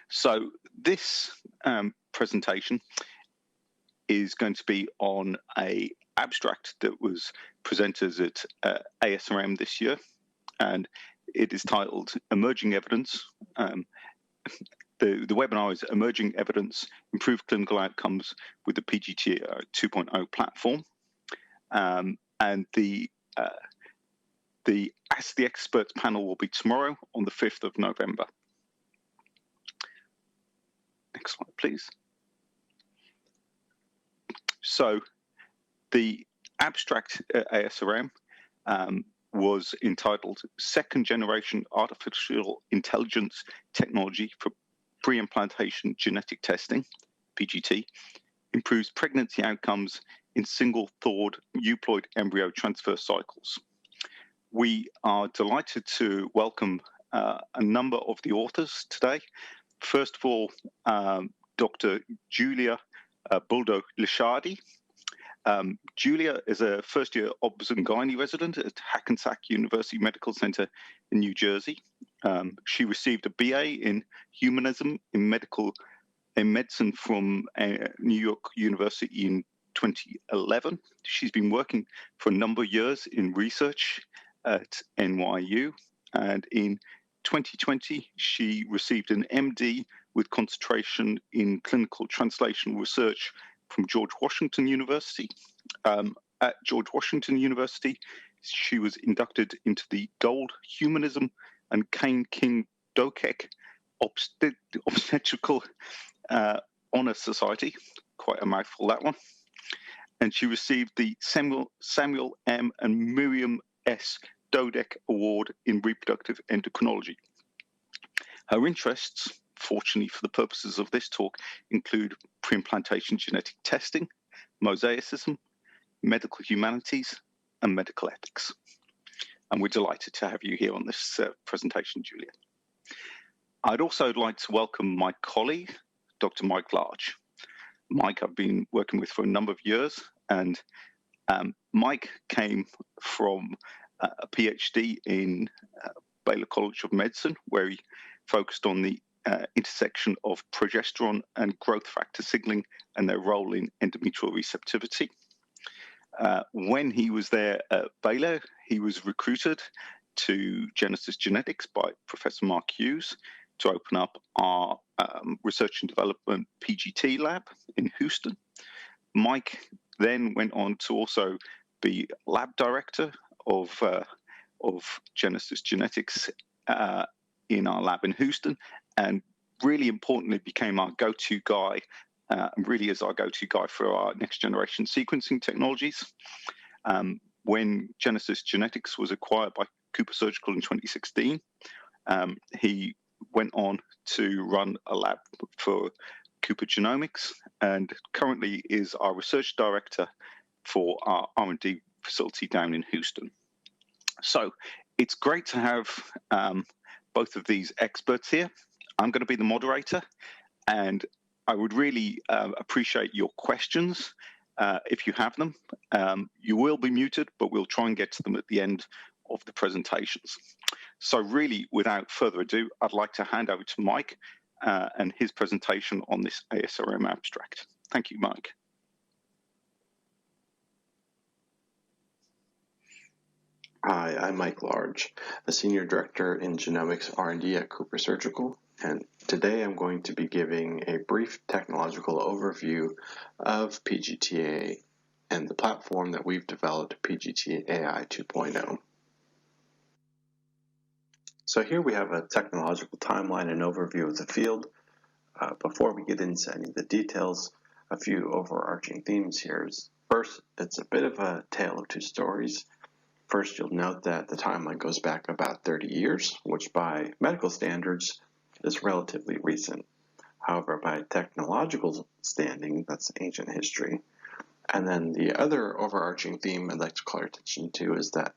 So this presentation is going to be on a abstract that was presented at ASRM this year, and it is titled Emerging Evidence. The webinar is Emerging Evidence, Improved Clinical Outcomes with the PGTai 2.0 platform. And the Ask the Experts panel will be tomorrow on the 5th of November. Next slide, please. So the abstract at ASRM was entitled Second Generation Artificial Intelligence Technology for Pre-Implantation Genetic Testing, PGT, improves pregnancy outcomes in single thawed EUPLOID embryo transfer cycles. We are delighted to welcome a number of the authors today. First of all, Dr. Julia Buldo-Licciardi. Julia is a first-year obs and gynae resident at Hackensack University Medical Center in New Jersey. She received a BA in humanism in medicine from New York University in 2011. She's been working for a number of years in research at NYU, and in 2020 she received an MD with concentration in clinical translational research from George Washington University. At George Washington University, she was inducted into the Gold Humanism and Cain King Dokek Obstetrical Honor Society. Quite a mouthful, that one. And she received the Samuel M. and Miriam S. Dodek Award in Reproductive Endocrinology. Her interests, fortunately for the purposes of this talk, include pre-implantation genetic testing, mosaicism, medical humanities, and medical ethics. And we're delighted to have you here on this presentation, Julia. I'd also like to welcome my colleague, Dr. Mike Large. Mike I've been working with for a number of years, and Mike came from a PhD in Baylor College of Medicine, where he focused on the intersection of progesterone and growth factor signaling and their role in endometrial receptivity. When he was there at Baylor, he was recruited to Genesis Genetics by Professor Mark Hughes to open up our research and development PGT lab in Houston. Mike then went on to also be lab director of Genesis Genetics in our lab in Houston, and really importantly became our go-to guy, and really is our go-to guy for our next generation sequencing technologies. When Genesis Genetics was acquired by Cooper Surgical in 2016, he went on to run a lab for Cooper Genomics, and currently is our research director for our R&D facility down in Houston. So it's great to have both of these experts here. I'm going to be the moderator, and I would really appreciate your questions if you have them. You will be muted, but we'll try and get to them at the end of the presentations. So really, without further ado, I'd like to hand over to Mike and his presentation on this ASRM abstract. Thank you, Mike. Hi, I'm Mike Large, a Senior Director in Genomics R&D at Cooper Surgical, and today I'm going to be giving a brief technological overview of PGTai and the platform that we've developed, PGTai 2.0. So here we have a technological timeline and overview of the field. Before we get into any of the details, a few overarching themes here. First, it's a bit of a tale of two stories. First, you'll note that the timeline goes back about 30 years, which by medical standards is relatively recent. However, by technological standing, that's ancient history. And then the other overarching theme I'd like to call your attention to is that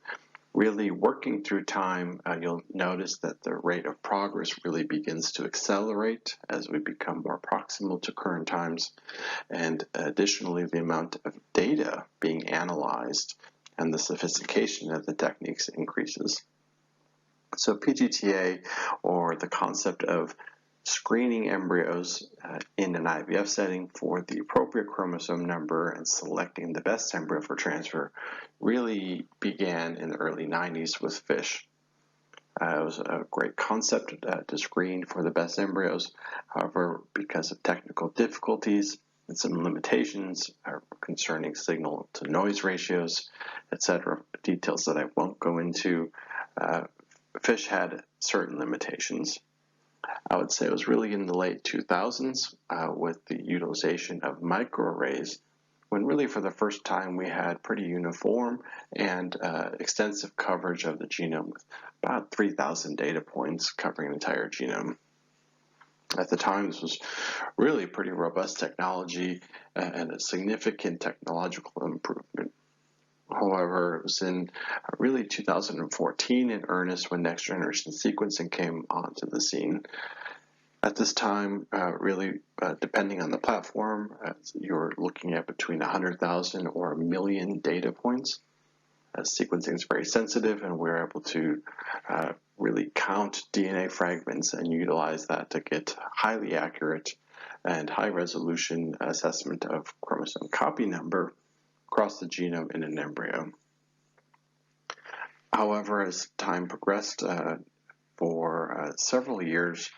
really working through time, you'll notice that the rate of progress really begins to accelerate as we become more proximal to current times. And additionally, the amount of data being analyzed and the sophistication of the techniques increases. So PGTai, or the concept of screening embryos in an IVF setting for the appropriate chromosome number and selecting the best embryo for transfer really began in the early 90s with fish. It was a great concept to screen for the best embryos. However, because of technical difficulties and some limitations concerning signal to noise ratios, etc., details that I won't go into, fish had certain limitations. I would say it was really in the late 2000s with the utilization of microarrays, when really for the first time we had pretty uniform and extensive coverage of the genome with about 3,000 data points covering the entire genome. At the time, this was really pretty robust technology and a significant technological improvement. However, it was in really 2014 in earnest when next generation sequencing came onto the scene. At this time, really, depending on the platform, you're looking at between 100,000 or 1 million data points. Sequencing is very sensitive, and we're able to really count DNA fragments and utilize that to get highly accurate and high-resolution assessment of chromosome copy number across the genome in an embryo. However, as time progressed for several years,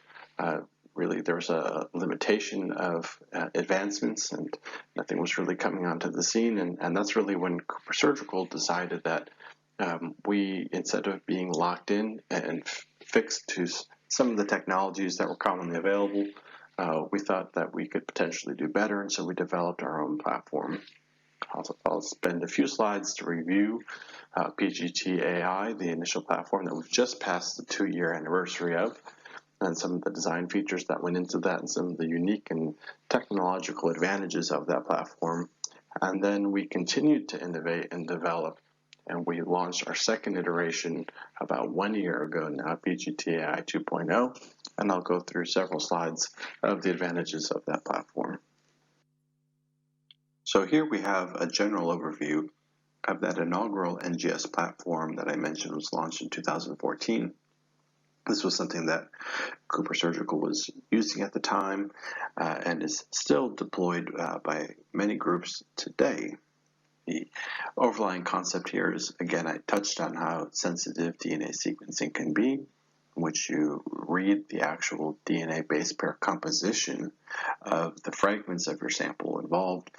really there was a limitation of advancements and nothing was really coming onto the scene, and that's really when Cooper Surgical decided that we, instead of being locked in and fixed to some of the technologies that were commonly available, we thought that we could potentially do better, and so we developed our own platform. I'll spend a few slides to review PGTai, the initial platform that we've just passed the 2-year anniversary of, and some of the design features that went into that and some of the unique and technological advantages of that platform. And then we continued to innovate and develop, and we launched our second iteration about 1 year ago now, PGTai 2.0, and I'll go through several slides of the advantages of that platform. So here we have a general overview of that inaugural NGS platform that I mentioned was launched in 2014. This was something that Cooper Surgical was using at the time and is still deployed by many groups today. The overlying concept here is, again, I touched on how sensitive DNA sequencing can be, in which you read the actual DNA base pair composition of the fragments of your sample involved.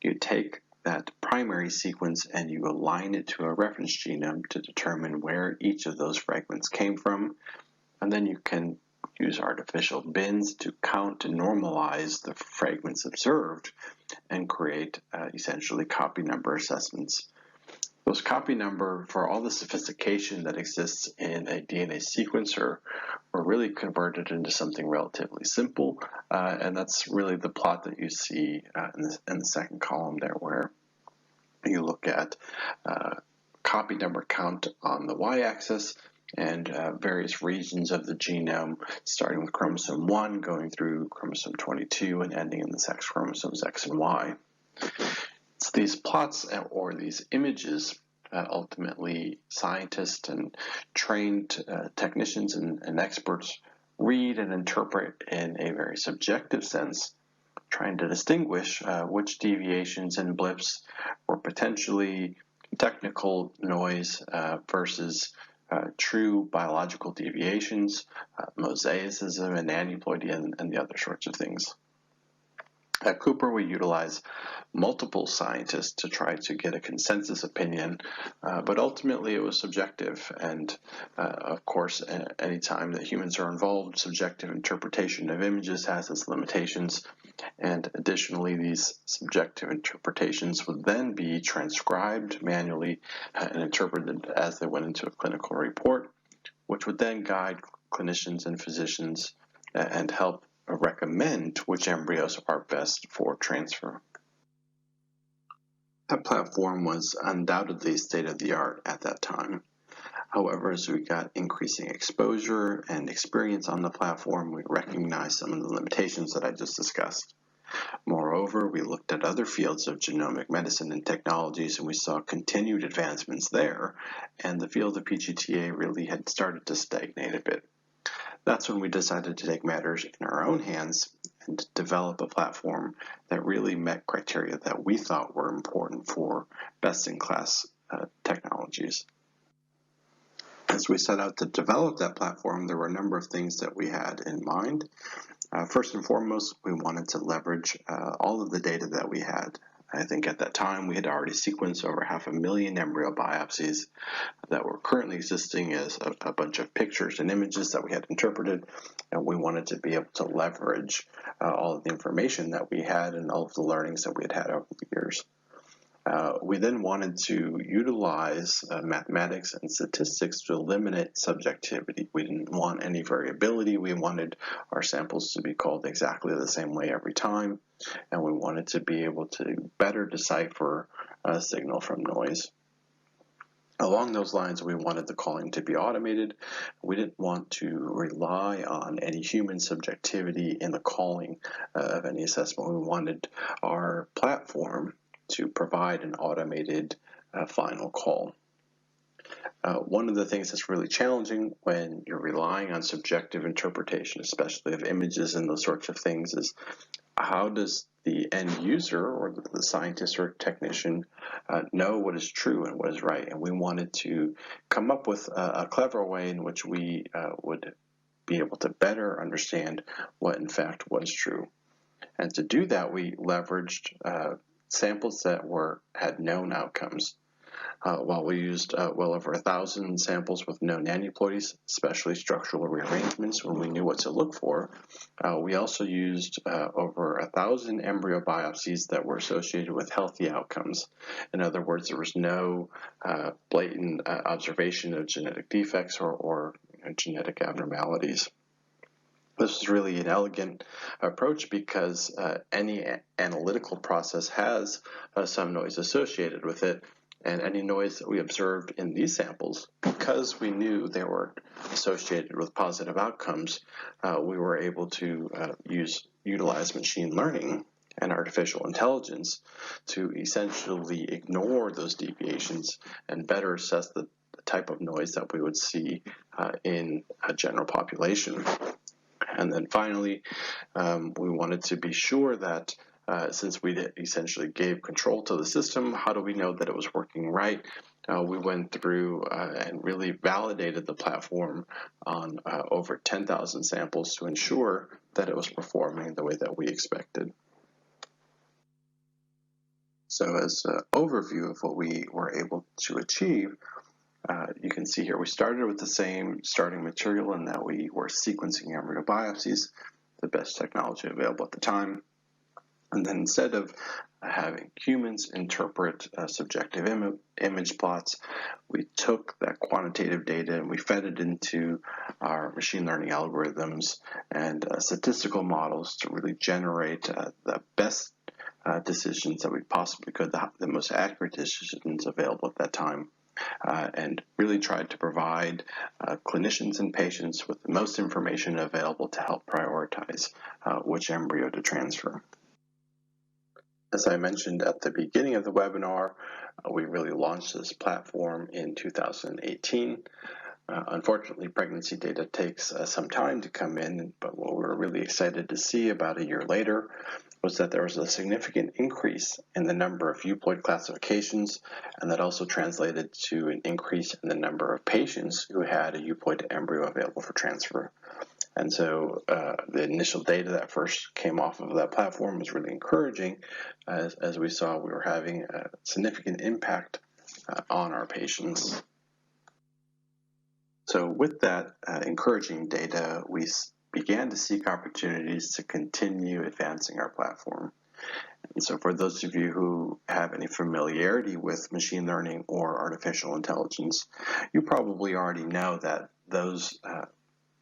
You take that primary sequence and you align it to a reference genome to determine where each of those fragments came from. And then you can use artificial bins to count and normalize the fragments observed and create essentially copy number assessments. Those copy number, for all the sophistication that exists in a DNA sequencer, were really converted into something relatively simple, and that's really the plot that you see in the second column there, where you look at copy number count on the y-axis and various regions of the genome, starting with chromosome 1, going through chromosome 22, and ending in the sex chromosomes X and Y. It's these plots or these images that ultimately scientists and trained technicians and experts read and interpret in a very subjective sense, trying to distinguish which deviations and blips were potentially technical noise versus true biological deviations, mosaicism and aneuploidy, and the other sorts of things. At Cooper, we utilize multiple scientists to try to get a consensus opinion, but ultimately it was subjective. And of course, anytime that humans are involved, subjective interpretation of images has its limitations. And additionally, these subjective interpretations would then be transcribed manually and interpreted as they went into a clinical report, which would then guide clinicians and physicians and help recommend which embryos are best for transfer. That platform was undoubtedly state-of-the-art at that time. However, as we got increasing exposure and experience on the platform, we recognized some of the limitations that I just discussed. Moreover, we looked at other fields of genomic medicine and technologies, and we saw continued advancements there, and the field of PGTA really had started to stagnate a bit. That's when we decided to take matters in our own hands and develop a platform that really met criteria that we thought were important for best-in-class technologies. As we set out to develop that platform, there were a number of things that we had in mind. First and foremost, we wanted to leverage all of the data that we had. I think at that time we had already sequenced over 500,000 embryo biopsies that were currently existing as a bunch of pictures and images that we had interpreted, and we wanted to be able to leverage all of the information that we had and all of the learnings that we had had over the years. We then wanted to utilize mathematics and statistics to eliminate subjectivity. We didn't want any variability. We wanted our samples to be called exactly the same way every time, and we wanted to be able to better decipher signal from noise. Along those lines, we wanted the calling to be automated. We didn't want to rely on any human subjectivity in the calling of any assessment. We wanted our platform to provide an automated final call. One of the things that's really challenging when you're relying on subjective interpretation, especially of images and those sorts of things, is how does the end user or the scientist or technician know what is true and what is right? And we wanted to come up with a clever way in which we would be able to better understand what in fact was true. And to do that, we leveraged samples that had known outcomes. While we used well over 1,000 samples with known aneuploidies, especially structural rearrangements when we knew what to look for, we also used over 1,000 embryo biopsies that were associated with healthy outcomes. In other words, there was no blatant observation of genetic defects or genetic abnormalities. This is really an elegant approach because any analytical process has some noise associated with it, and any noise that we observed in these samples, because we knew they were associated with positive outcomes, we were able to utilize machine learning and artificial intelligence to essentially ignore those deviations and better assess the type of noise that we would see in a general population. And then finally, we wanted to be sure that since we essentially gave control to the system, how do we know that it was working right? We went through and really validated the platform on over 10,000 samples to ensure that it was performing the way that we expected. So as an overview of what we were able to achieve, you can see here we started with the same starting material in that we were sequencing embryo biopsies, the best technology available at the time. And then instead of having humans interpret subjective image plots, we took that quantitative data and we fed it into our machine learning algorithms and statistical models to really generate the best decisions that we possibly could, the most accurate decisions available at that time. And really tried to provide clinicians and patients with the most information available to help prioritize which embryo to transfer. As I mentioned at the beginning of the webinar, we really launched this platform in 2018. Unfortunately, pregnancy data takes some time to come in, but what we were really excited to see about a year later was that there was a significant increase in the number of EUPLOID classifications, and that also translated to an increase in the number of patients who had a EUPLOID embryo available for transfer. And so the initial data that first came off of that platform was really encouraging, as we saw we were having a significant impact on our patients. So with that encouraging data, we began to seek opportunities to continue advancing our platform. And so for those of you who have any familiarity with machine learning or artificial intelligence, you probably already know that those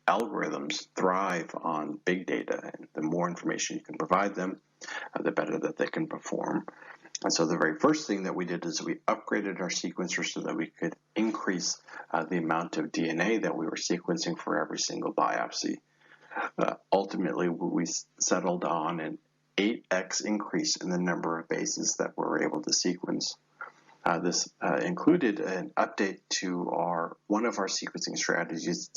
algorithms thrive on big data, and the more information you can provide them, the better that they can perform. And so the very first thing that we did is we upgraded our sequencer so that we could increase the amount of DNA that we were sequencing for every single biopsy. Ultimately, we settled on an 8x increase in the number of bases that we were able to sequence. This included an update to one of our sequencing strategies,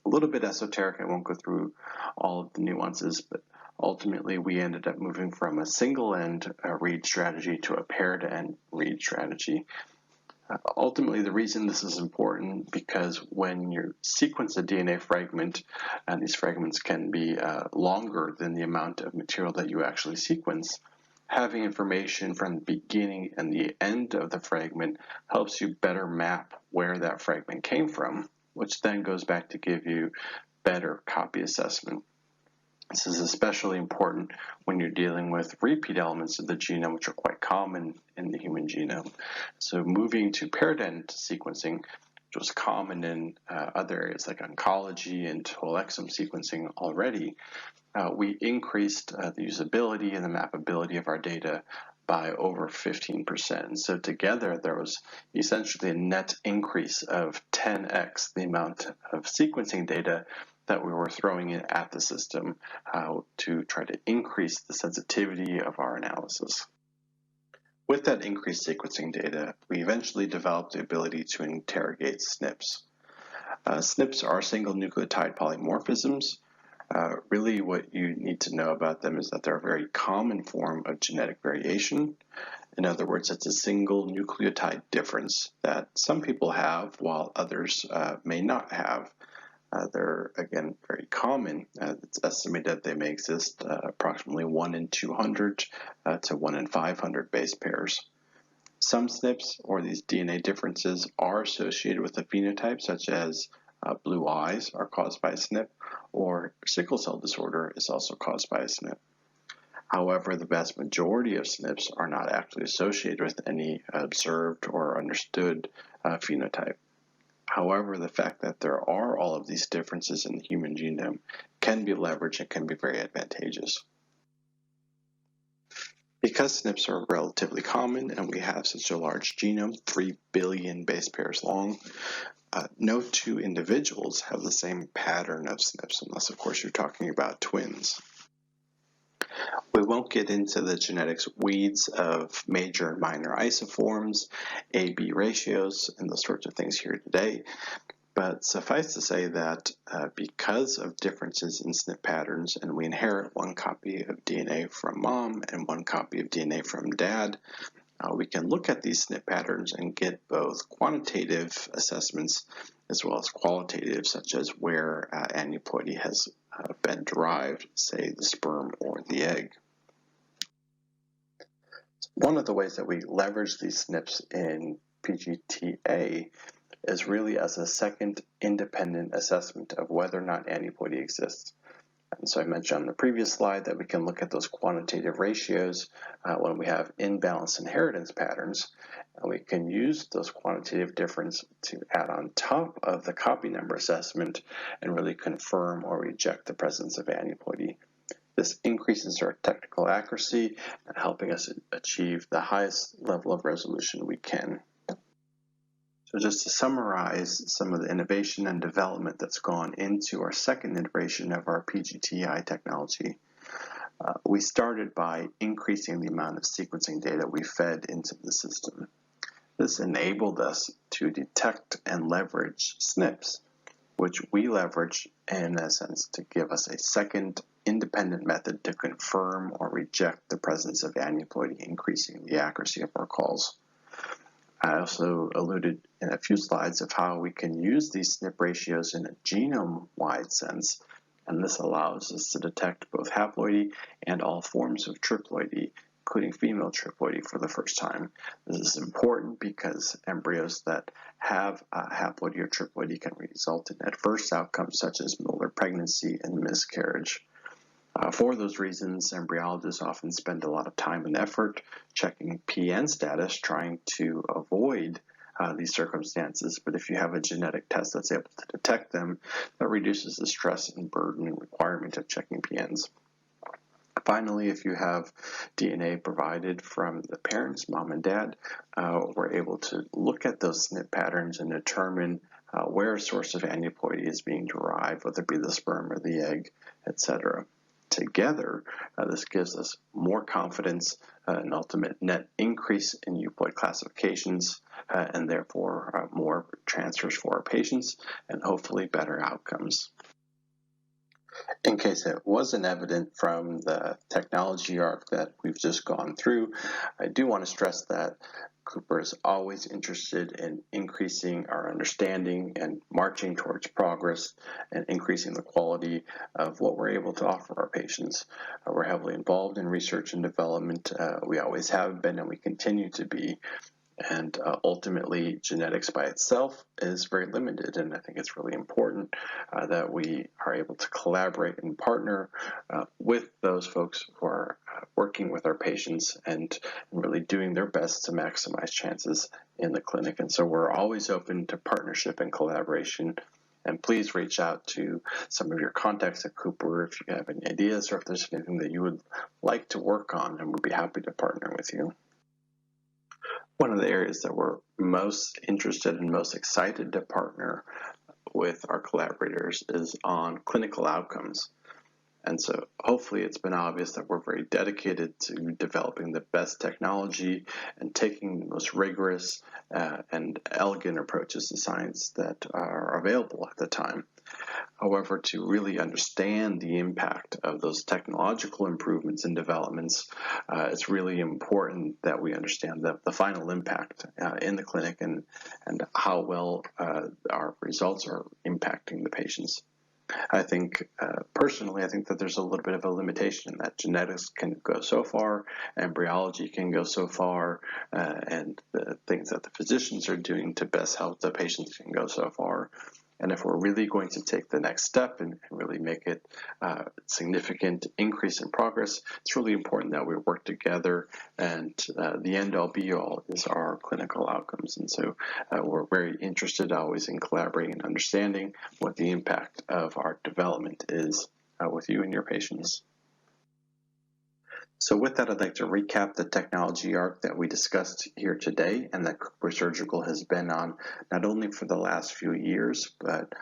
a little bit esoteric. I won't go through all of the nuances, but ultimately we ended up moving from a single-end read strategy to a paired-end read strategy. Ultimately, the reason this is important because when you sequence a DNA fragment, and these fragments can be longer than the amount of material that you actually sequence, having information from the beginning and the end of the fragment helps you better map where that fragment came from, which then goes back to give you better copy assessment. This is especially important when you're dealing with repeat elements of the genome, which are quite common in the human genome. So moving to paired-end sequencing, which was common in other areas like oncology and whole exome sequencing already, we increased the usability and the mappability of our data by over 15%. And so together, there was essentially a net increase of 10x the amount of sequencing data that we were throwing in at the system to try to increase the sensitivity of our analysis. With that increased sequencing data, we eventually developed the ability to interrogate SNPs. SNPs are single nucleotide polymorphisms. Really what you need to know about them is that they're a very common form of genetic variation. In other words, it's a single nucleotide difference that some people have while others may not have. They're, again, very common. It's estimated that they may exist approximately 1 in 200 to 1 in 500 base pairs. Some SNPs, or these DNA differences, are associated with a phenotype such as blue eyes are caused by a SNP, or sickle cell disorder is also caused by a SNP. However, the vast majority of SNPs are not actually associated with any observed or understood phenotype. However, the fact that there are all of these differences in the human genome can be leveraged and can be very advantageous. Because SNPs are relatively common and we have such a large genome, 3 billion base pairs long, no two individuals have the same pattern of SNPs, unless, of course, you're talking about twins. We won't get into the genetics weeds of major and minor isoforms, A-B ratios, and those sorts of things here today, but suffice to say that because of differences in SNP patterns, and we inherit one copy of DNA from mom and one copy of DNA from dad, we can look at these SNP patterns and get both quantitative assessments as well as qualitative, such as where aneuploidy has been derived, say the sperm or the egg. One of the ways that we leverage these SNPs in PGTai is really as a second independent assessment of whether or not aneuploidy exists. And so I mentioned on the previous slide that we can look at those quantitative ratios when we have imbalanced inheritance patterns, and we can use those quantitative differences to add on top of the copy number assessment and really confirm or reject the presence of aneuploidy. This increases our technical accuracy and helping us achieve the highest level of resolution we can. So just to summarize some of the innovation and development that's gone into our second iteration of our PGTai technology, we started by increasing the amount of sequencing data we fed into the system. This enabled us to detect and leverage SNPs, which we leverage in a sense to give us a second independent method to confirm or reject the presence of aneuploidy, increasing the accuracy of our calls. I also alluded in a few slides of how we can use these SNP ratios in a genome-wide sense, and this allows us to detect both haploidy and all forms of triploidy, including female triploidy for the first time. This is important because embryos that have haploidy or triploidy can result in adverse outcomes such as molar pregnancy and miscarriage. For those reasons, embryologists often spend a lot of time and effort checking PN status, trying to avoid these circumstances. But if you have a genetic test that's able to detect them, that reduces the stress and burden and requirement of checking PNs. Finally, if you have DNA provided from the parents, mom and dad, we're able to look at those SNP patterns and determine where a source of aneuploidy is being derived, whether it be the sperm or the egg, etc. Together, this gives us more confidence an ultimate net increase in euploid classifications and therefore more transfers for our patients and hopefully better outcomes. In case it wasn't evident from the technology arc that we've just gone through, I do want to stress that Cooper is always interested in increasing our understanding and marching towards progress and increasing the quality of what we're able to offer our patients. We're heavily involved in research and development. We always have been and we continue to be. And ultimately, genetics by itself is very limited, and I think it's really important that we are able to collaborate and partner with those folks who are working with our patients and really doing their best to maximize chances in the clinic. And so we're always open to partnership and collaboration. And please reach out to some of your contacts at Cooper if you have any ideas or if there's anything that you would like to work on, and we'd be happy to partner with you. One of the areas that we're most interested and most excited to partner with our collaborators is on clinical outcomes. And so hopefully it's been obvious that we're very dedicated to developing the best technology and taking the most rigorous and elegant approaches to science that are available at the time. However, to really understand the impact of those technological improvements and developments, it's really important that we understand the final impact in the clinic and how well our results are impacting the patients. I think, personally, I think that there's a little bit of a limitation in that genetics can go so far, embryology can go so far, and the things that the physicians are doing to best help the patients can go so far. And if we're really going to take the next step and really make it a significant increase in progress, it's really important that we work together, and the end-all be-all is our clinical outcomes. And so we're very interested always in collaborating and understanding what the impact of our development is with you and your patients. So with that, I'd like to recap the technology arc that we discussed here today and that Cooper Surgical has been on not only for the last few years, but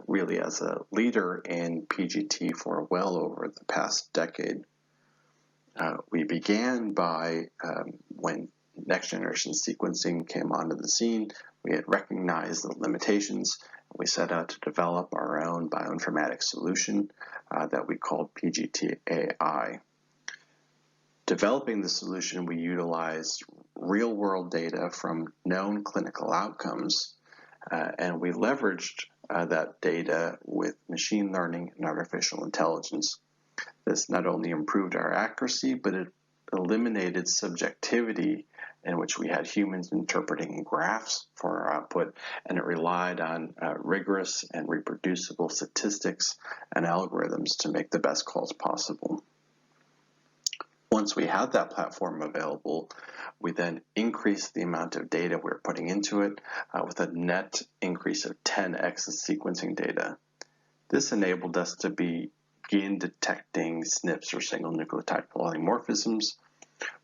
really as a leader in PGT for well over the past decade. We began by when next generation sequencing came onto the scene, we had recognized the limitations. We set out to develop our own bioinformatics solution that we called PGTai. Developing the solution, we utilized real-world data from known clinical outcomes, and we leveraged that data with machine learning and artificial intelligence. This not only improved our accuracy, but it eliminated subjectivity in which we had humans interpreting graphs for our output, and it relied on rigorous and reproducible statistics and algorithms to make the best calls possible. Once we had that platform available, we then increased the amount of data we're putting into it with a net increase of 10x the sequencing data. This enabled us to begin detecting Snips or single nucleotide polymorphisms,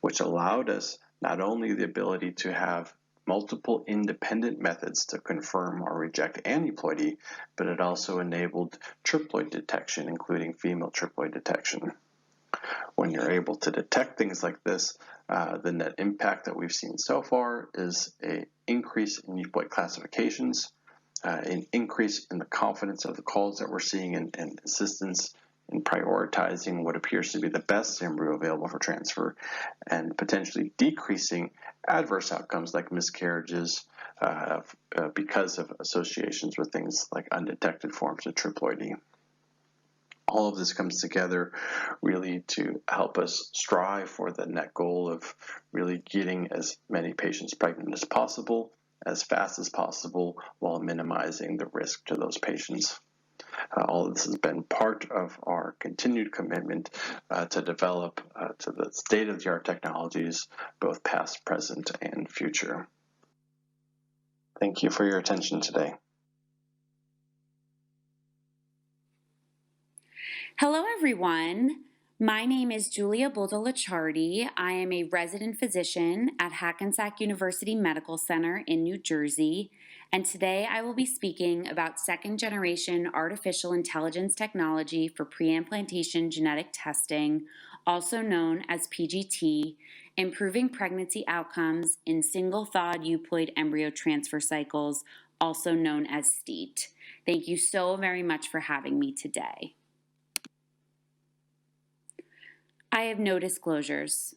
which allowed us not only the ability to have multiple independent methods to confirm or reject aneuploidy, but it also enabled triploid detection, including female triploid detection. When you're able to detect things like this, the net impact that we've seen so far is an increase in euploid classifications, an increase in the confidence of the calls that we're seeing, and assistance in prioritizing what appears to be the best embryo available for transfer, and potentially decreasing adverse outcomes like miscarriages because of associations with things like undetected forms of triploidy. All of this comes together really to help us strive for the net goal of really getting as many patients pregnant as possible, as fast as possible, while minimizing the risk to those patients. All of this has been part of our continued commitment to develop to the state-of-the-art technologies, both past, present, and future. Thank you for your attention today. Hello, everyone. My name is Julia Buldo-Licciardi. I am a resident physician at Hackensack University Medical Center in New Jersey, and today I will be speaking about second-generation artificial intelligence technology for preimplantation genetic testing, also known as PGT, improving pregnancy outcomes in single-thawed euploid embryo transfer cycles, also known as STEET. Thank you so very much for having me today. I have no disclosures.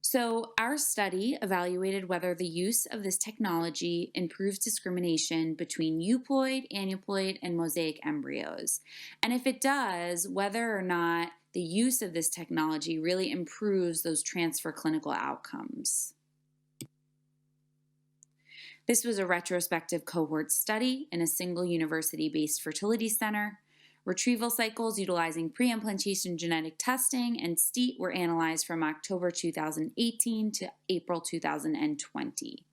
So our study evaluated whether the use of this technology improves discrimination between euploid, aneuploid, and mosaic embryos. And if it does, whether or not the use of this technology really improves those transfer clinical outcomes. This was a retrospective cohort study in a single university-based fertility center. Retrieval cycles utilizing pre-implantation genetic testing and STEET were analyzed from October 2018 to April 2020.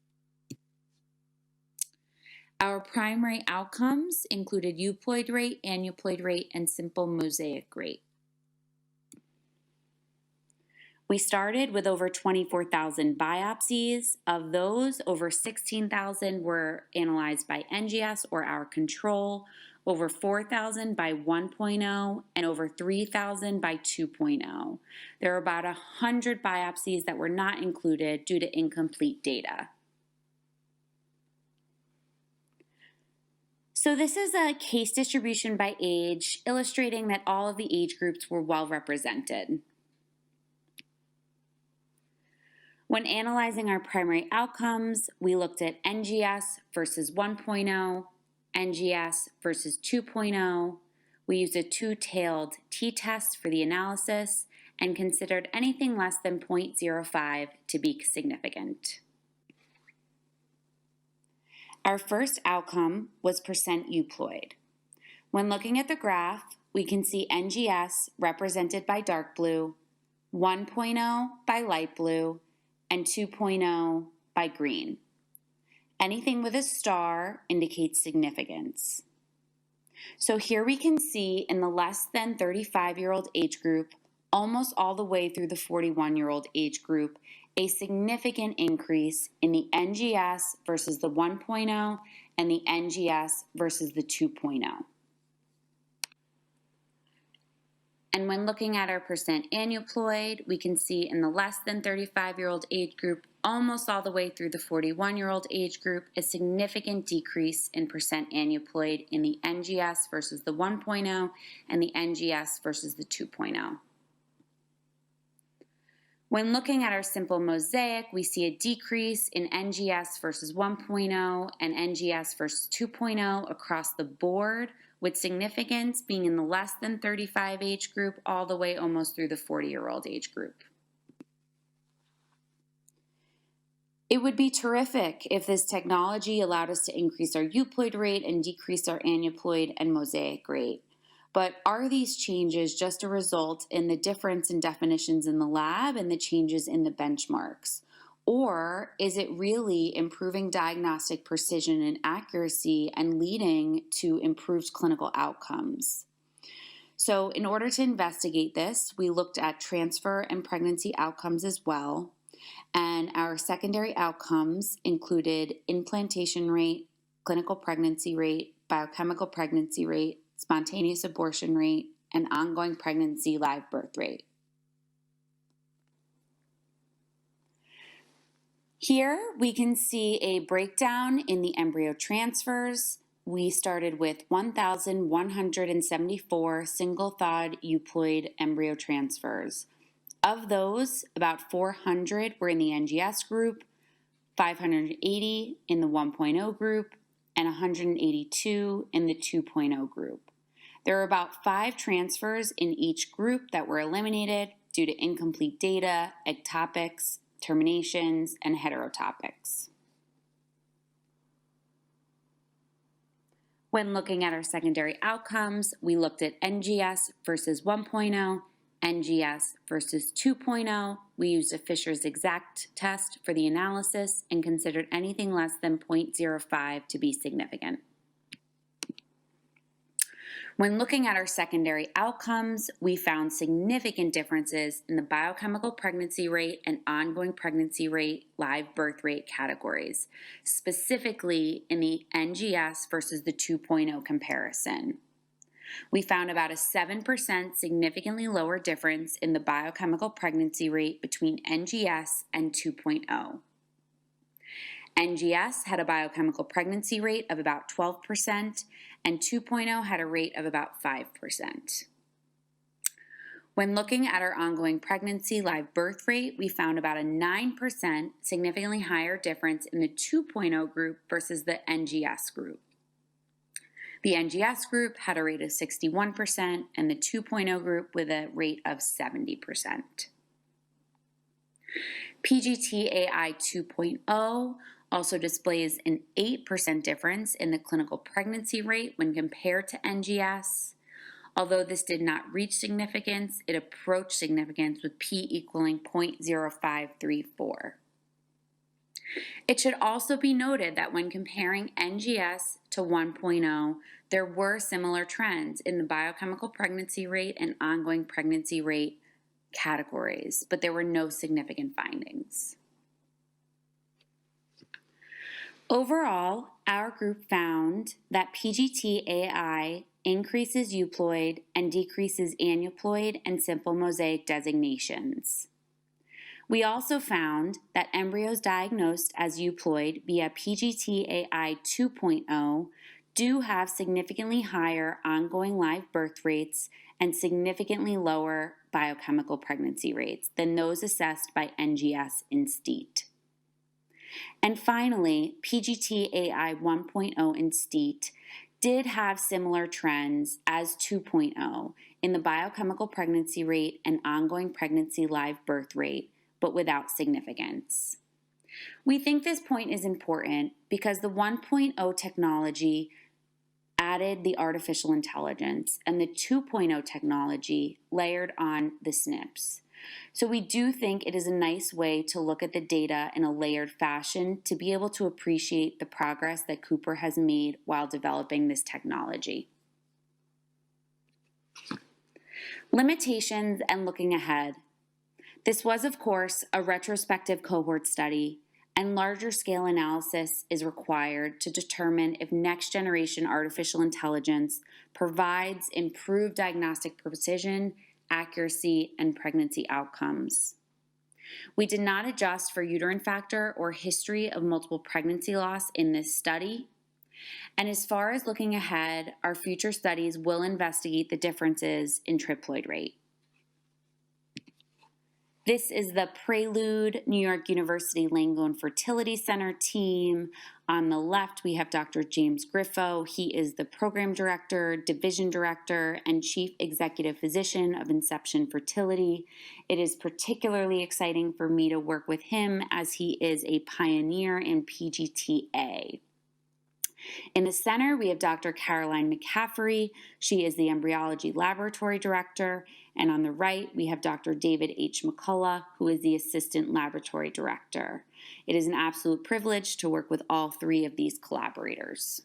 Our primary outcomes included euploid rate, aneuploid rate, and simple mosaic rate. We started with over 24,000 biopsies. Of those, over 16,000 were analyzed by NGS or our control, over 4,000 by 1.0, and over 3,000 by 2.0. There are about 100 biopsies that were not included due to incomplete data. So this is a case distribution by age, illustrating that all of the age groups were well represented. When analyzing our primary outcomes, we looked at NGS versus 1.0, NGS versus 2.0. We used a two-tailed t-test for the analysis and considered anything less than 0.05 to be significant. Our first outcome was percent euploid. When looking at the graph, we can see NGS represented by dark blue, 1.0 by light blue, and 2.0 by green. Anything with a star indicates significance. So here we can see in the less than 35-year-old age group, almost all the way through the 41-year-old age group, a significant increase in the NGS versus the 1.0 and the NGS versus the 2.0. And when looking at our percent aneuploid, we can see in the less than 35-year-old age group, almost all the way through the 41-year-old age group, a significant decrease in percent aneuploid in the NGS versus the 1.0 and the NGS versus the 2.0. When looking at our simple mosaic, we see a decrease in NGS versus 1.0 and NGS versus 2.0 across the board, with significance being in the less than 35 age group all the way almost through the 40-year-old age group. It would be terrific if this technology allowed us to increase our euploid rate and decrease our aneuploid and mosaic rate. But are these changes just a result in the difference in definitions in the lab and the changes in the benchmarks? Or is it really improving diagnostic precision and accuracy and leading to improved clinical outcomes? So in order to investigate this, we looked at transfer and pregnancy outcomes as well. And our secondary outcomes included implantation rate, clinical pregnancy rate, biochemical pregnancy rate, spontaneous abortion rate, and ongoing pregnancy live birth rate. Here we can see a breakdown in the embryo transfers. We started with 1,174 single-thawed euploid embryo transfers. Of those, about 400 were in the NGS group, 580 in the 1.0 group, and 182 in the 2.0 group. There are about 5 transfers in each group that were eliminated due to incomplete data, ectopics, terminations, and heterotopics. When looking at our secondary outcomes, we looked at NGS versus 1.0, NGS versus 2.0. We used a Fisher's exact test for the analysis and considered anything less than 0.05 to be significant. When looking at our secondary outcomes, we found significant differences in the biochemical pregnancy rate and ongoing pregnancy rate, live birth rate categories, specifically in the NGS versus the 2.0 comparison. We found about a 7% significantly lower difference in the biochemical pregnancy rate between NGS and 2.0. NGS had a biochemical pregnancy rate of about 12%, and 2.0 had a rate of about 5%. When looking at our ongoing pregnancy live birth rate, we found about a 9% significantly higher difference in the 2.0 group versus the NGS group. The NGS group had a rate of 61%, and the 2.0 group with a rate of 70%. PGTai 2.0 also displays an 8% difference in the clinical pregnancy rate when compared to NGS. Although this did not reach significance, it approached significance with p equaling 0.0534. It should also be noted that when comparing NGS to 1.0, there were similar trends in the biochemical pregnancy rate and ongoing pregnancy rate categories, but there were no significant findings. Overall, our group found that PGTai increases euploid and decreases aneuploid and simple mosaic designations. We also found that embryos diagnosed as euploid via PGTai 2.0 do have significantly higher ongoing live birth rates and significantly lower biochemical pregnancy rates than those assessed by NGS in STEET. And finally, PGTai 1.0 in STEET did have similar trends as 2.0 in the biochemical pregnancy rate and ongoing pregnancy live birth rate, but without significance. We think this point is important because the 1.0 technology added the artificial intelligence and the 2.0 technology layered on the Snips. So we do think it is a nice way to look at the data in a layered fashion to be able to appreciate the progress that Cooper has made while developing this technology. Limitations and looking ahead. This was, of course, a retrospective cohort study, and larger scale analysis is required to determine if next generation artificial intelligence provides improved diagnostic precision, accuracy, and pregnancy outcomes. We did not adjust for uterine factor or history of multiple pregnancy loss in this study. And as far as looking ahead, our future studies will investigate the differences in triploid rate. This is the Prelude New York University Langone Fertility Center team. On the left, we have Dr. James Griffo. He is the program director, division director, and chief executive physician of Inception Fertility. It is particularly exciting for me to work with him as he is a pioneer in PGTai. In the center, we have Dr. Caroline McCaffrey. She is the embryology laboratory director. And on the right, we have Dr. David H. McCullough, who is the assistant laboratory director. It is an absolute privilege to work with all three of these collaborators.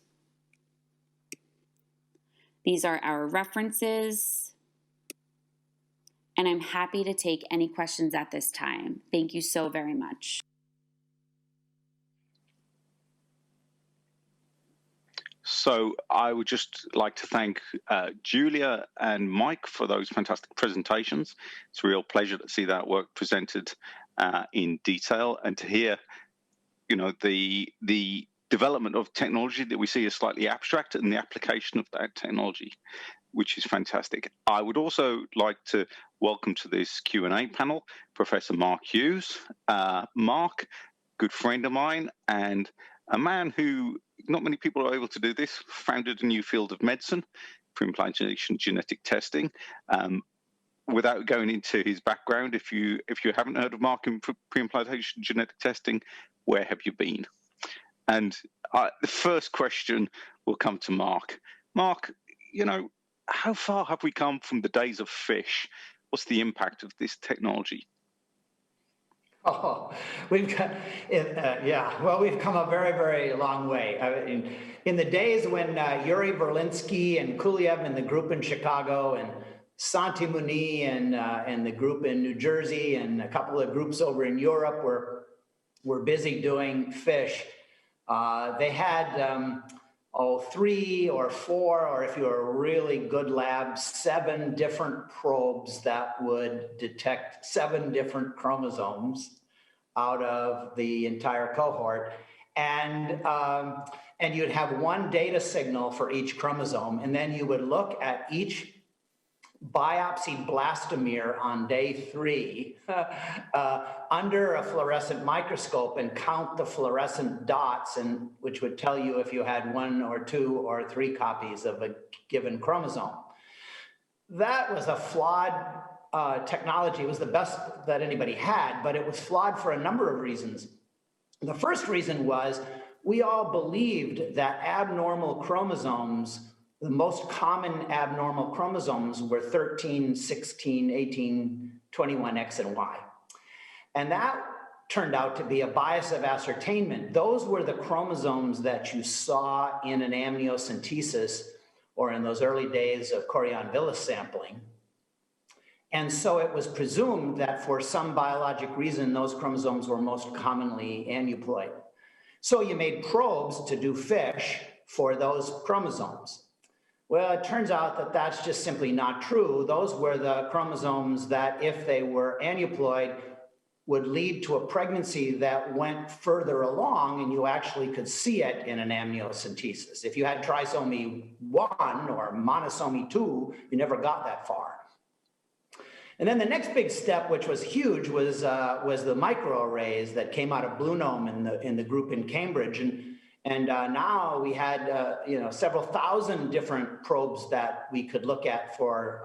These are our references. And I'm happy to take any questions at this time. Thank you so very much. So I would just like to thank Julia and Mike for those fantastic presentations. It's a real pleasure to see that work presented in detail and to hear, you know, the development of technology that we see as slightly abstract and the application of that technology, which is fantastic. I would also like to welcome to this Q&A panel Professor Mark Hughes. Mark, good friend of mine and a man who, not many people are able to do this, founded a new field of medicine, preimplantation genetic testing. Without going into his background, if you haven't heard of Mark in preimplantation genetic testing, where have you been? And the first question will come to Mark. Mark, you know, how far have we come from the days of fish? What's the impact of this technology? Oh, we've got, yeah, well, we've come a very, very long way. In the days when Yuri Verlinsky and Kuliev and the group in Chicago and Santi Muni and the group in New Jersey and a couple of groups over in Europe were busy doing fish, they had 3 or 4, or if you're a really good lab, 7 different probes that would detect 7 different chromosomes out of the entire cohort. And you'd have one data signal for each chromosome, and then you would look at each biopsied blastomere on day 3 under a fluorescent microscope and count the fluorescent dots, and which would tell you if you had 1 or 2 or 3 copies of a given chromosome. That was a flawed technology. It was the best that anybody had, but it was flawed for a number of reasons. The first reason was we all believed that abnormal chromosomes, the most common abnormal chromosomes, were 13, 16, 18, 21, X, and Y. And that turned out to be a bias of ascertainment. Those were the chromosomes that you saw in an amniocentesis or in those early days of chorion-villus sampling. And so it was presumed that for some biologic reason, those chromosomes were most commonly aneuploid. So you made probes to do FISH for those chromosomes. Well, it turns out that that's just simply not true. Those were the chromosomes that, if they were aneuploid, would lead to a pregnancy that went further along, and you actually could see it in an amniocentesis. If you had trisomy 1 or monosomy 2, you never got that far. And then the next big step, which was huge, was the microarrays that came out of Blue Gnome in the group in Cambridge. And now we had several thousand different probes that we could look at for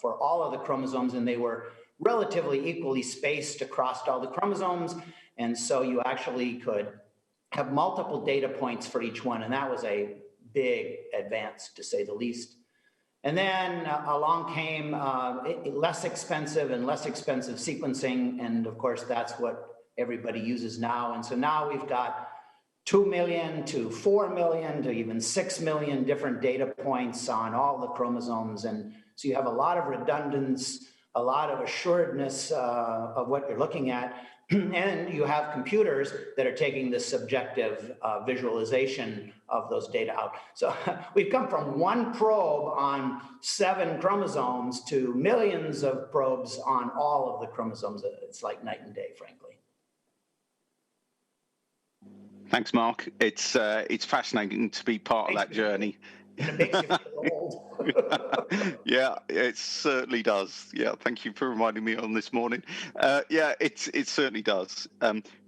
all of the chromosomes, and they were relatively equally spaced across all the chromosomes. And so you actually could have multiple data points for each one, and that was a big advance, to say the least. And then along came less expensive sequencing, and of course that's what everybody uses now. And so now we've got 2 million to 4 million to even 6 million different data points on all the chromosomes. And so you have a lot of redundance, a lot of assuredness of what you're looking at. And you have computers that are taking the subjective visualization of those data out. So we've come from one probe on 7 chromosomes to millions of probes on all of the chromosomes. It's like night and day, frankly. Thanks, Mark. It's fascinating to be part of that journey. And it makes you feel old. Yeah, it certainly does. Yeah, thank you for reminding me on this morning. Yeah, it certainly does.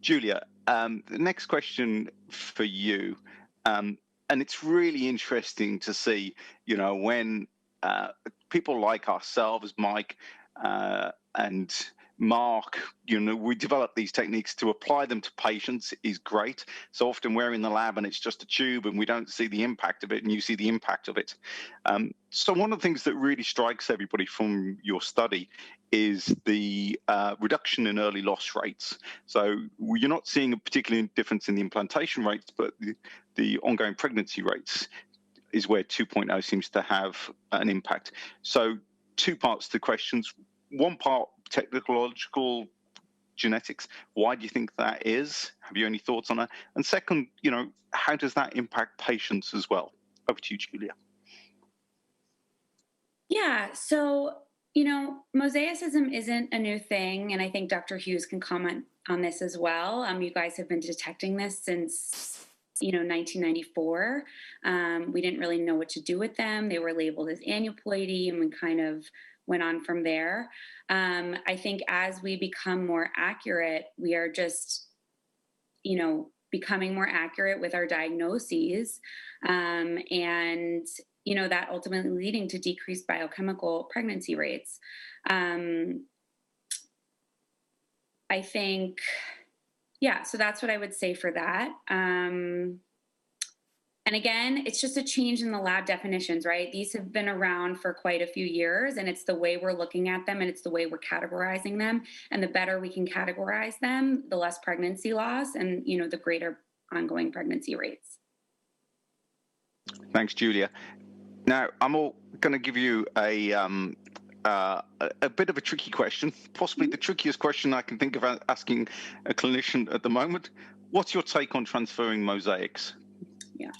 Julia, the next question for you, and it's really interesting to see, when people like ourselves, Mike and Mark, we develop these techniques to apply them to patients is great. So often we're in the lab and it's just a tube and we don't see the impact of it, and you see the impact of it. So one of the things that really strikes everybody from your study is the reduction in early loss rates. So you're not seeing a particular difference in the implantation rates, but the ongoing pregnancy rates is where 2.0 seems to have an impact. So 2 parts to the questions. One part, technological genetics. Why do you think that is? Have you any thoughts on that? And second, how does that impact patients as well? Over to you, Julia. Yeah, so, mosaicism isn't a new thing, and I think Dr. Hughes can comment on this as well. You guys have been detecting this since 1994. We didn't really know what to do with them. They were labeled as aneuploidy, and we kind of went on from there. I think as we become more accurate, we are just, becoming more accurate with our diagnoses, and, that ultimately leading to decreased biochemical pregnancy rates. I think, so that's what I would say for that. And again, it's just a change in the lab definitions, right? These have been around for quite a few years, and it's the way we're looking at them, and it's the way we're categorizing them. And the better we can categorize them, the less pregnancy loss and, the greater ongoing pregnancy rates. Thanks, Julia. Now, I'm going to give you a bit of a tricky question, possibly the trickiest question I can think of asking a clinician at the moment. What's your take on transferring mosaics? Yeah.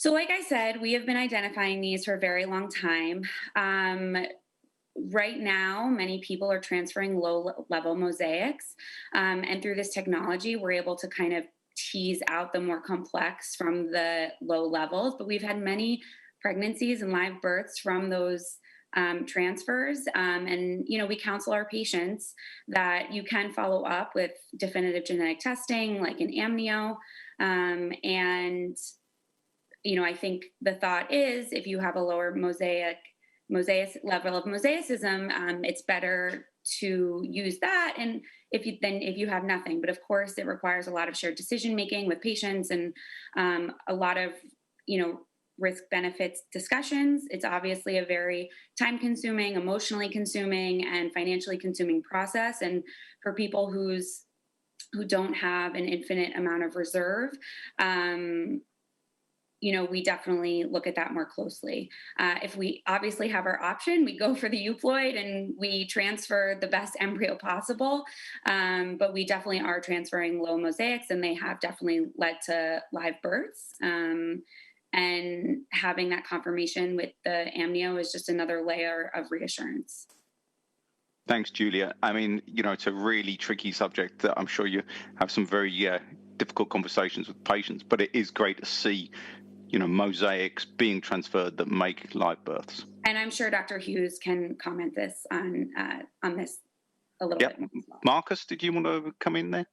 So like I said, we have been identifying these for a very long time. Right now, many people are transferring low-level mosaics. And through this technology, we're able to kind of tease out the more complex from the low levels. But we've had many pregnancies and live births from those transfers. And, we counsel our patients that you can follow up with definitive genetic testing, like an amnio. And I think the thought is if you have a lower mosaic level of mosaicism, it's better to use that. And if you have nothing, but of course it requires a lot of shared decision making with patients and a lot of risk benefits discussions. It's obviously a very time consuming, emotionally consuming, and financially consuming process. And for people who don't have an infinite amount of reserve, we definitely look at that more closely. If we obviously have our option, we go for the EUPLOID and we transfer the best embryo possible. But we definitely are transferring low mosaics, and they have definitely led to live births. And having that confirmation with the amnio is just another layer of reassurance. Thanks, Julia. I mean, it's a really tricky subject that I'm sure you have some very difficult conversations with patients, but it is great to see mosaics being transferred that make live births. And I'm sure Dr. Hughes can comment on this a little bit more. Marcus, did you want to come in there?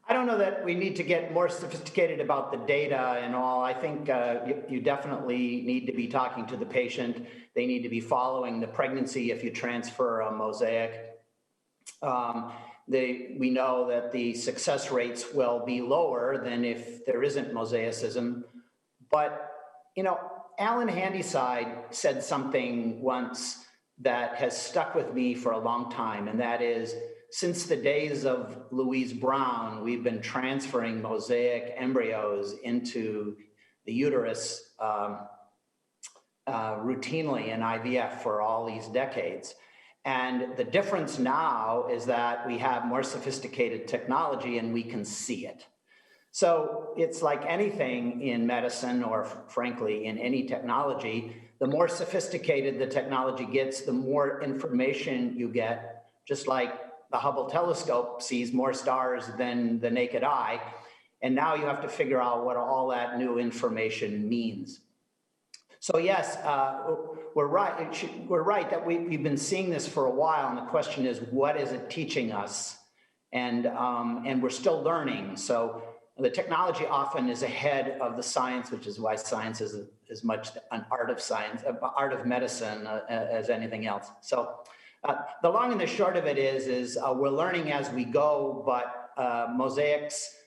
I don't know that we need to get more sophisticated about the data and all. I think you definitely need to be talking to the patient. They need to be following the pregnancy if you transfer a mosaic. We know that the success rates will be lower than if there isn't mosaicism. But, Alan Handyside said something once that has stuck with me for a long time, and that is, since the days of Louise Brown, we've been transferring mosaic embryos into the uterus routinely in IVF for all these decades. And the difference now is that we have more sophisticated technology and we can see it. So it's like anything in medicine, or frankly, in any technology, the more sophisticated the technology gets, the more information you get, just like the Hubble telescope sees more stars than the naked eye. And now you have to figure out what all that new information means. So yes, we're right. We're right that we've been seeing this for a while, and the question is, what is it teaching us? And we're still learning. So the technology often is ahead of the science, which is why science is as much an art of science, art of medicine as anything else. So the long and the short of it is we're learning as we go, but mosaics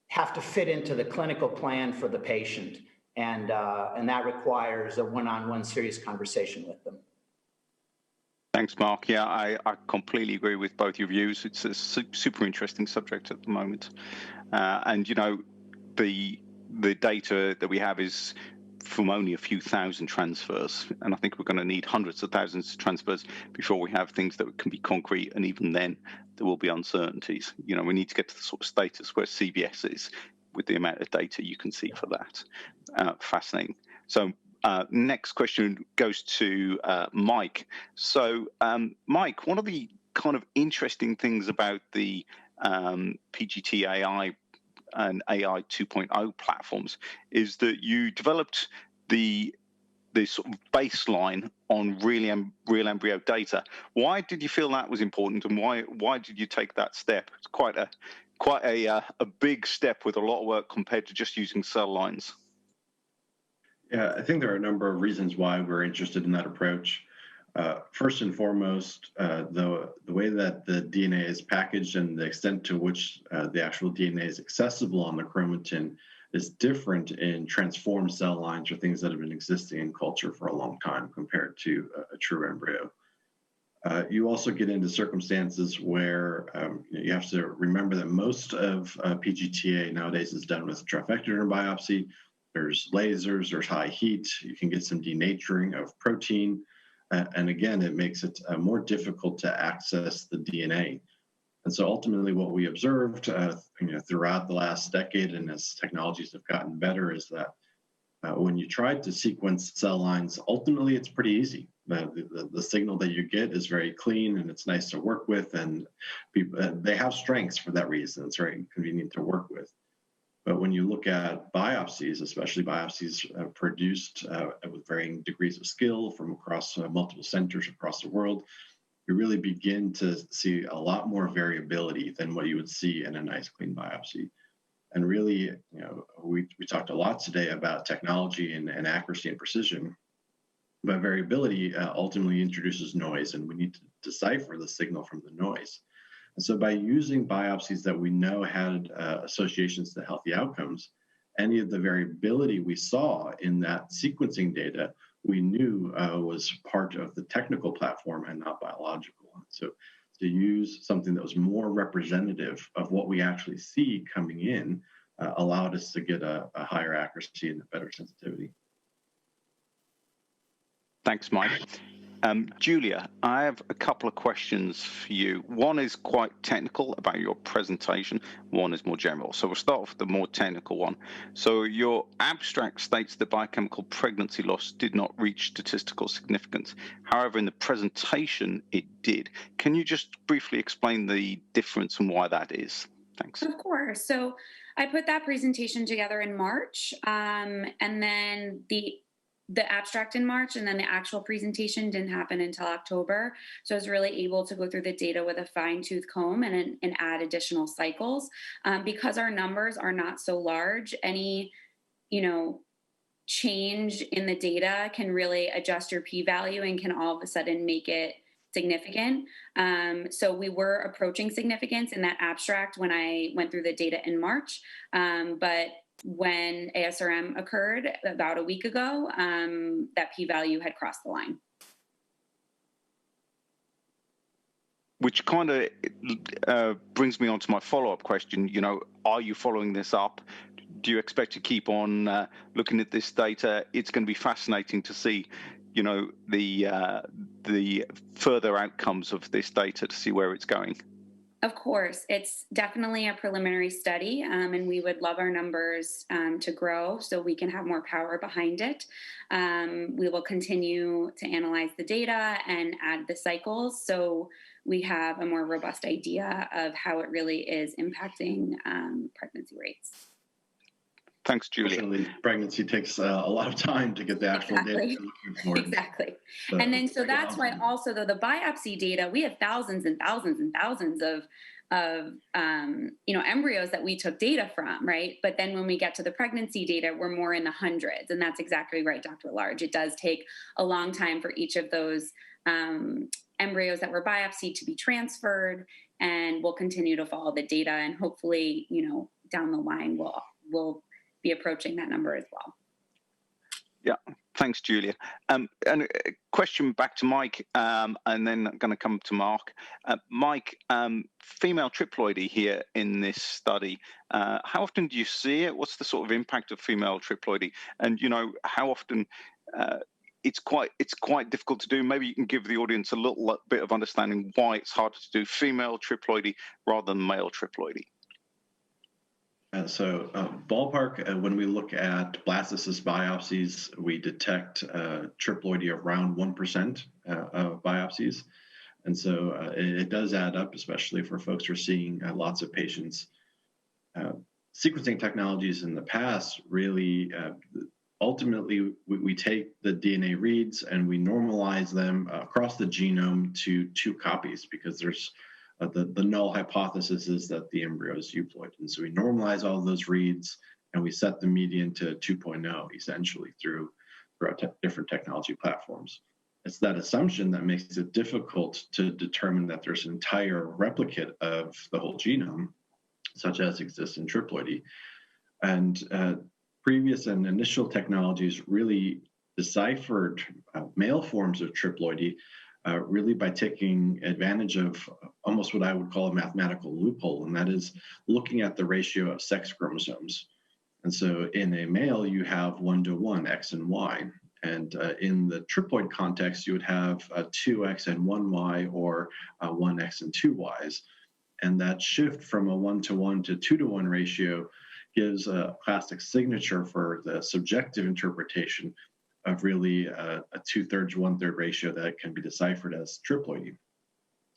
have to fit into the clinical plan for the patient. And that requires a one-on-one serious conversation with them. Thanks, Mark. Yeah, I completely agree with both your views. It's a super interesting subject at the moment. And, the data that we have is from only a few thousand transfers. And I think we're going to need hundreds of thousands of transfers before we have things that can be concrete. And even then, there will be uncertainties. We need to get to the sort of status where CBS is with the amount of data you can see for that. Fascinating. So next question goes to Mike. So Mike, one of the kind of interesting things about the PGTai and AI 2.0 platforms is that you developed the sort of baseline on real embryo data. Why did you feel that was important, and why did you take that step? It's quite a big step with a lot of work compared to just using cell lines. Yeah, I think there are a number of reasons why we're interested in that approach. First and foremost, the way that the DNA is packaged and the extent to which the actual DNA is accessible on the chromatin is different in transformed cell lines or things that have been existing in culture for a long time compared to a true embryo. You also get into circumstances where you have to remember that most of PGTA nowadays is done with trifecta biopsy. There's lasers, there's high heat, you can get some denaturing of protein. And again, it makes it more difficult to access the DNA. And so ultimately what we observed throughout the last decade, and as technologies have gotten better, is that when you try to sequence cell lines, ultimately it's pretty easy. The signal that you get is very clean and it's nice to work with, and they have strengths for that reason. It's very convenient to work with. But when you look at biopsies, especially biopsies produced with varying degrees of skill from across multiple centers across the world, you really begin to see a lot more variability than what you would see in a nice clean biopsy. And really, we talked a lot today about technology and accuracy and precision, but variability ultimately introduces noise, and we need to decipher the signal from the noise. And so by using biopsies that we know had associations to healthy outcomes, any of the variability we saw in that sequencing data, we knew was part of the technical platform and not biological. So to use something that was more representative of what we actually see coming in allowed us to get a higher accuracy and a better sensitivity. Thanks, Mike. Julia, I have a couple of questions for you. One is quite technical about your presentation. One is more general. So we'll start off with the more technical one. So your abstract states that biochemical pregnancy loss did not reach statistical significance. However, in the presentation, it did. Can you just briefly explain the difference and why that is? Thanks. Of course. So I put that presentation together in March, and then the abstract in March, and then the actual presentation didn't happen until October. So I was really able to go through the data with a fine-tooth comb and add additional cycles. Because our numbers are not so large, any, change in the data can really adjust your p-value and can all of a sudden make it significant. So we were approaching significance in that abstract when I went through the data in March, but when ASRM occurred about a week ago, that p-value had crossed the line. Which kind of brings me on to my follow-up question. Are you following this up? Do you expect to keep on looking at this data? It's going to be fascinating to see, the further outcomes of this data to see where it's going. Of course, it's definitely a preliminary study, and we would love our numbers to grow so we can have more power behind it. We will continue to analyze the data and add the cycles so we have a more robust idea of how it really is impacting pregnancy rates. Thanks, Julia. Unfortunately, pregnancy takes a lot of time to get the actual data. Exactly. And then so that's why also, though, the biopsy data, we have thousands and thousands and thousands of embryos that we took data from, right? But then when we get to the pregnancy data, we're more in the hundreds. And that's exactly right, Dr. Large. It does take a long time for each of those embryos that were biopsied to be transferred, and we'll continue to follow the data, and hopefully, down the line, we'll be approaching that number as well. Yeah, thanks, Julia. And a question back to Mike, and then I'm going to come to Mark. Mike, female triploidy here in this study, how often do you see it? What's the sort of impact of female triploidy? And, how often it's quite difficult to do. Maybe you can give the audience a little bit of understanding why it's harder to do female triploidy rather than male triploidy. So ballpark, when we look at blastocyst biopsies, we detect triploidy around 1% of biopsies. And so it does add up, especially for folks who are seeing lots of patients. Sequencing technologies in the past really, ultimately, we take the DNA reads and we normalize them across the genome to 2 copies, because there's the null hypothesis is that the embryo is euploid. And so we normalize all those reads and we set the median to 2.0 essentially throughout different technology platforms. It's that assumption that makes it difficult to determine that there's an entire replicate of the whole genome, such as exists in triploidy. And previous and initial technologies really deciphered male forms of triploidy really by taking advantage of almost what I would call a mathematical loophole, and that is looking at the ratio of sex chromosomes. And so in a male, you have 1-to-1 X and Y. And in the triploid context, you would have 2X and 1Y, or 1X and 2Ys. And that shift from a 1-to-1 to 2-to-1 ratio gives a plastic signature for the subjective interpretation of really a 2/3, 1/3 ratio that can be deciphered as triploidy.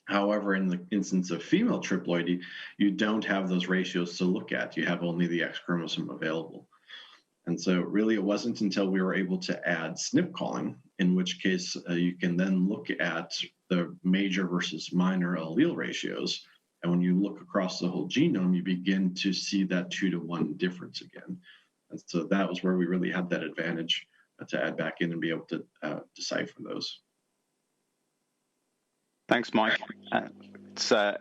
However, in the instance of female triploidy, you don't have those ratios to look at. You have only the X chromosome available. And so really it wasn't until we were able to add SNP calling, in which case you can then look at the major versus minor allele ratios. And when you look across the whole genome, you begin to see that 2-to-1 difference again. And so that was where we really had that advantage to add back in and be able to decipher those. Thanks, Mike.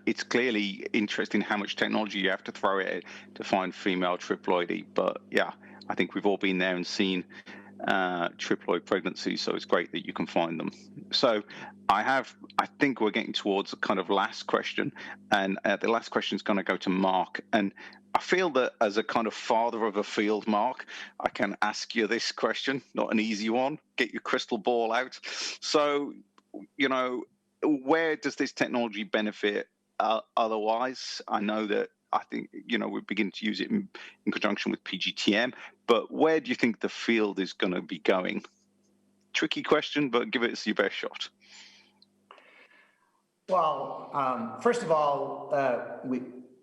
It's clearly interesting how much technology you have to throw at it to find female triploidy. But yeah, I think we've all been there and seen triploid pregnancies, so it's great that you can find them. So I think we're getting towards the kind of last question, and the last question is going to go to Mark. And I feel that as a kind of father of a field, Mark, I can ask you this question, not an easy one. Get your crystal ball out. So, you know, where does this technology benefit otherwise? I know that I think, you know, we're beginning to use it in conjunction with PGTM, but where do you think the field is going to be going? Tricky question, but give it your best shot. Well, first of all,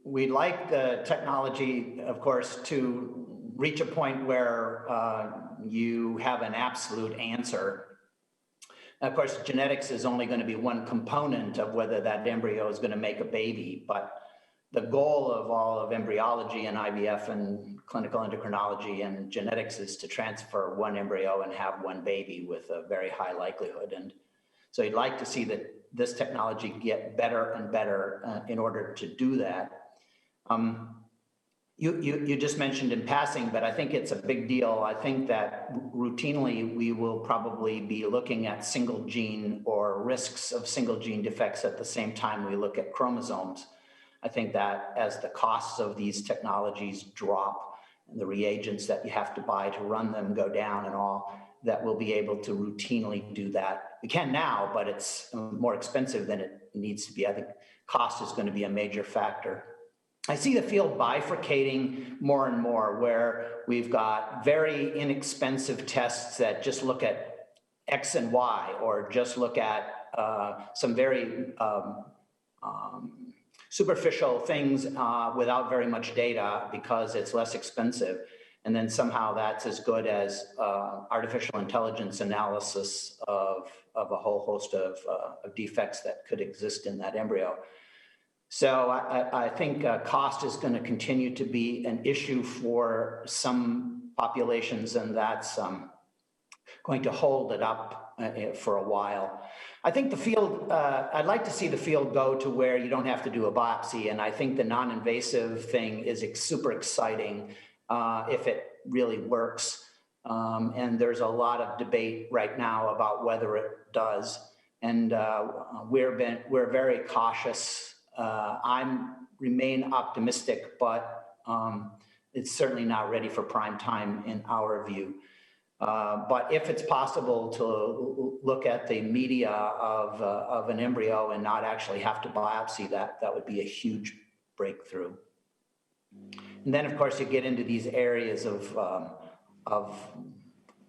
we like the technology, of course, to reach a point where you have an absolute answer. Of course, genetics is only going to be one component of whether that embryo is going to make a baby, but the goal of all of embryology and IVF and clinical endocrinology and genetics is to transfer one embryo and have one baby with a very high likelihood. And so you'd like to see that this technology get better and better in order to do that. You just mentioned in passing, but I think it's a big deal. I think that routinely we will probably be looking at single gene or risks of single gene defects at the same time we look at chromosomes. I think that as the costs of these technologies drop and the reagents that you have to buy to run them go down and all, that we'll be able to routinely do that. We can now, but it's more expensive than it needs to be. I think cost is going to be a major factor. I see the field bifurcating more and more, where we've got very inexpensive tests that just look at X and Y, or just look at some very superficial things without very much data because it's less expensive. And then somehow that's as good as artificial intelligence analysis of a whole host of defects that could exist in that embryo. So I think cost is going to continue to be an issue for some populations, and that's going to hold it up for a while. I think the field, I'd like to see the field go to where you don't have to do a biopsy, and I think the non-invasive thing is super exciting if it really works. And there's a lot of debate right now about whether it does, and we're very cautious. I remain optimistic, but it's certainly not ready for prime time in our view. But if it's possible to look at the media of an embryo and not actually have to biopsy that, that would be a huge breakthrough. And then, of course, you get into these areas of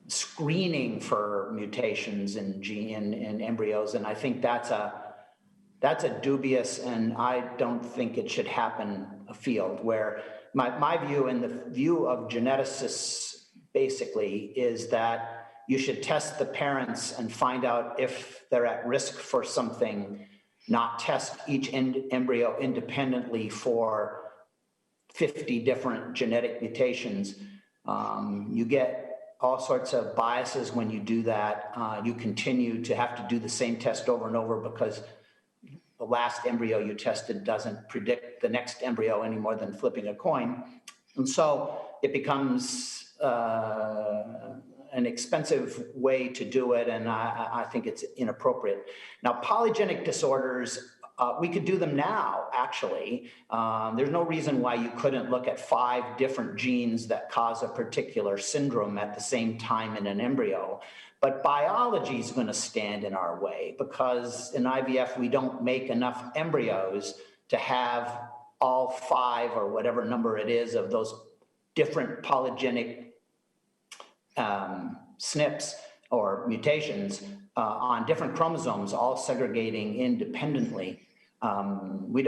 screening for mutations in embryos, and I think that's a dubious, and I don't think it should happen, a field where my view and the view of geneticists basically is that you should test the parents and find out if they're at risk for something, not test each embryo independently for 50 different genetic mutations. You get all sorts of biases when you do that. You continue to have to do the same test over and over because the last embryo you tested doesn't predict the next embryo any more than flipping a coin. And so it becomes an expensive way to do it, and I think it's inappropriate. Now, polygenic disorders, we could do them now, actually. There's no reason why you couldn't look at 5 different genes that cause a particular syndrome at the same time in an embryo. But biology is going to stand in our way because in IVF, we don't make enough embryos to have all 5 or whatever number it is of those different polygenic SNPs or mutations on different chromosomes, all segregating independently. We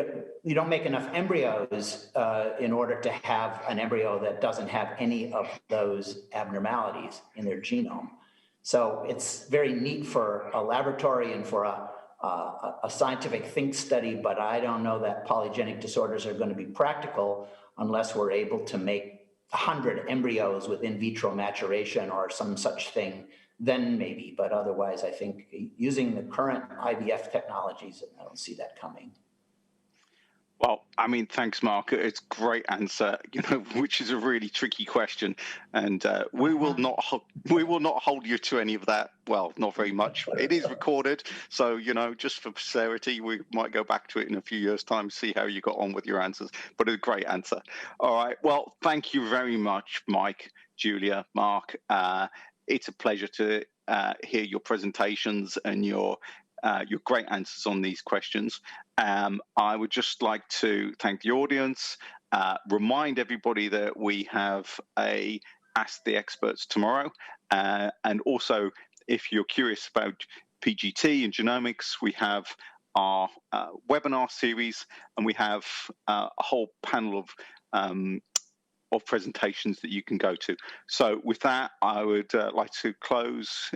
don't make enough embryos in order to have an embryo that doesn't have any of those abnormalities in their genome. So it's very neat for a laboratory and for a scientific think study, but I don't know that polygenic disorders are going to be practical unless we're able to make 100 embryos with in vitro maturation or some such thing, then maybe. But otherwise, I think using the current IVF technologies, I don't see that coming. Well, I mean, thanks, Mark. It's a great answer, which is a really tricky question, and we will not hold you to any of that. Well, not very much. It is recorded, so just for posterity, we might go back to it in a few years' time, see how you got on with your answers. But it's a great answer. All right. Well, thank you very much, Mike, Julia, Mark. It's a pleasure to hear your presentations and your great answers on these questions. I would just like to thank the audience, remind everybody that we have a Ask the Experts tomorrow, and also if you're curious about PGT and genomics, we have our webinar series, and we have a whole panel of presentations that you can go to. So with that, I would like to close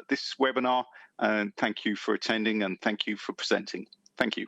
this webinar, and thank you for attending and thank you for presenting. Thank you.